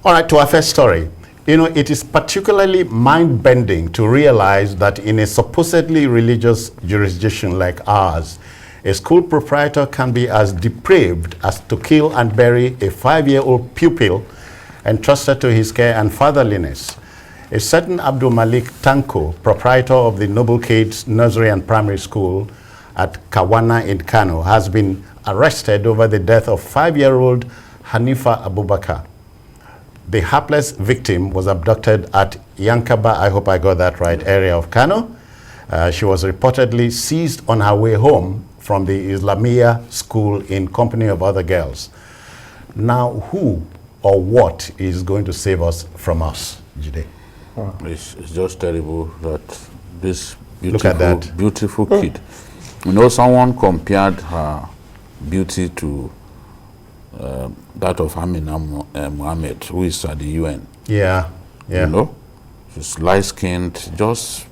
All right, to our first story. You know, it is particularly mind-bending to realize that in a supposedly religious jurisdiction like ours, a school proprietor can be as depraved as to kill and bury a 5-year-old pupil entrusted to his care and fatherliness. A certain Abdul Malik Tanko, proprietor of the Noble Kids Nursery and Primary School at Kawana in Kano, has been arrested over the death of 5-year-old Hanifa Abubakar. The hapless victim was abducted at Yankaba, I hope I got that right, area of Kano. She was reportedly seized on her way home from the Islamia school in company of other girls. Now, who or what is going to save us from us, Jide? It's just terrible that this Look at that. beautiful kid. You know, someone compared her beauty to that of Amina Mohammed, who is at the UN. Yeah, yeah. You know, she's light-skinned, just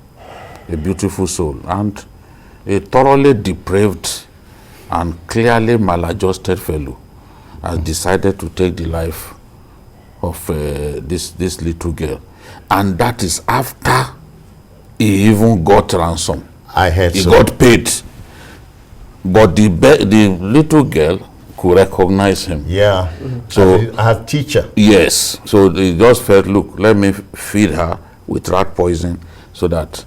a beautiful soul, and a thoroughly depraved and clearly maladjusted fellow has decided to take the life of this little girl, and that is after he even got ransom. I heard He so. got paid, but the little girl could recognize him. Yeah, So as a teacher. yes, so they just felt, look, let me feed her with rat poison so that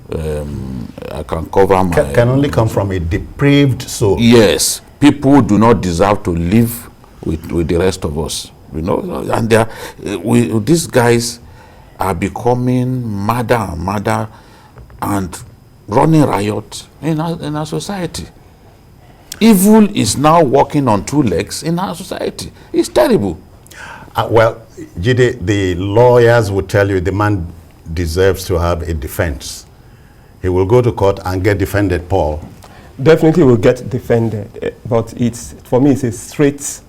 I can cover my... Can only come from a depraved soul. Yes, people do not deserve to live with the rest of us, you know, and they are, these guys are becoming madder and running riot in our society. Evil is now walking on 2 legs in our society. It's terrible. Well, Jide, the lawyers would tell you the man deserves to have a defense. He will go to court and get defended, Paul. Definitely will get defended, but for me it's a straight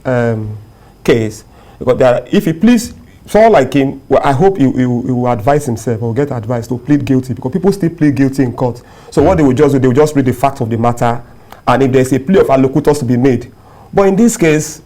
case, because if he pleads, someone like him, well, I hope he will advise himself or get advice to plead guilty, because people still plead guilty in court. So what they will just do, they will just read the facts of the matter, and if there's a plea of allocutors to be made. But in this case,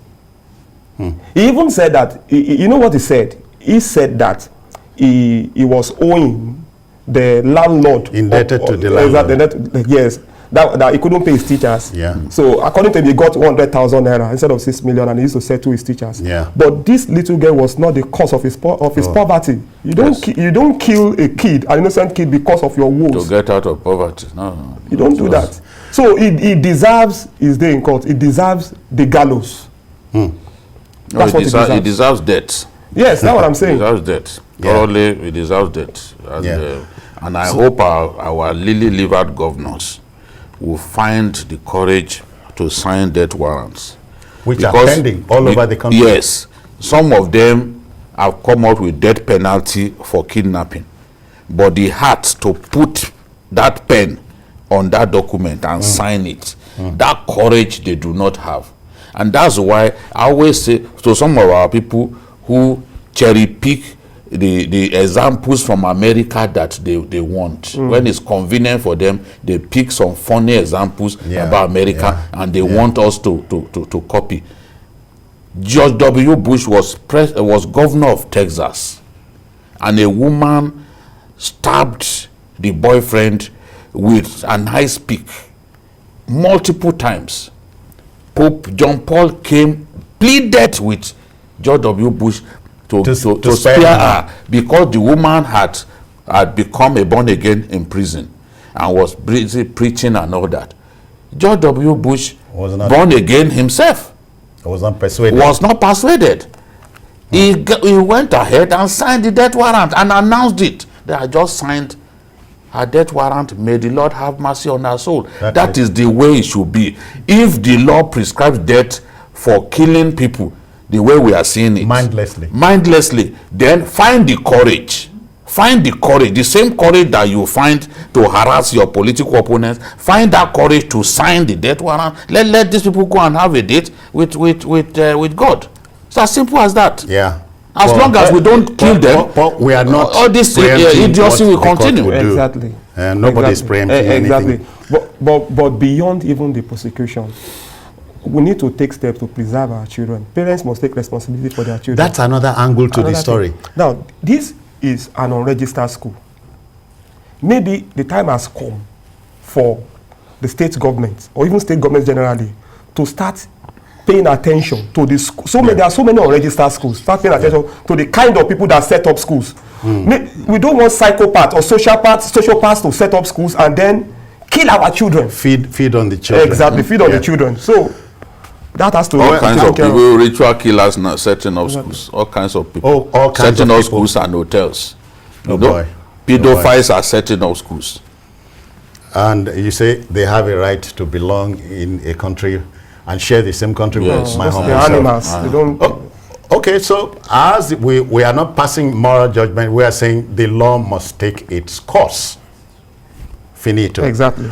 he even said that, you know what he said? He said that he was owing the landlord. Indebted to the landlord. Yes, that he couldn't pay his teachers. Yeah. So according to him, he got 100,000 naira instead of 6 million, and he used to settle his teachers. Yeah. But this little girl was not the cause of his poverty. You don't kill a kid, an innocent kid, because of your woes. To get out of poverty. No. You don't do that. So he deserves his day in court. He deserves the gallows. That's what he deserves death. Yes, that's what I'm saying. He deserves death. Yeah. Thoroughly, he deserves death. And, and I hope our lily-livered governors will find the courage to sign death warrants. Which are pending all over the country. Yes. Some of them have come out with death penalty for kidnapping. But the heart to put that pen on that document and sign it, that courage they do not have. And that's why I always say to some of our people who cherry pick the examples from America that they want. When it's convenient for them, they pick some funny examples about America and they want us to copy. George W. Bush was governor of Texas, and a woman stabbed the boyfriend with an ice pick multiple times. Pope John Paul pleaded with George W. Bush to spare her, because the woman had become a born again in prison and was busy preaching and all that. George W. Bush was not born again himself. Was not persuaded. Was not persuaded. He went ahead and signed the death warrant and announced it. They had just signed her death warrant. May the Lord have mercy on her soul. That is the way it should be. If the law prescribes death for killing people the way we are seeing it, mindlessly, then find the courage. Find the courage, the same courage that you find to harass your political opponents. Find that courage to sign the death warrant. Let these people go and have a date with God. It's as simple as that. Yeah. As long as we don't kill them, we are not. All this idiocy will continue. Exactly. Nobody is preempting anything. But beyond even the prosecution, we need to take steps to preserve our children. Parents must take responsibility for their children. That's another angle to the story. Thing. Now, this is an unregistered school. Maybe the time has come for the state government, or even state governments generally, to start paying attention to this. There are so many unregistered schools. Start paying attention to the kind of people that set up schools. We don't want psychopaths or sociopaths to set up schools and then kill our children. Feed on the children. Exactly, feed on the children. So that has to all kinds of people, ritual killers now setting up schools. All kinds of people. All kinds setting of up people. schools and hotels. Boy. Pedophiles are setting up schools. And you say they have a right to belong in a country and share the same country with my home. They're animals. They don't. Okay, so as we are not passing moral judgment, we are saying the law must take its course. Finito. Exactly.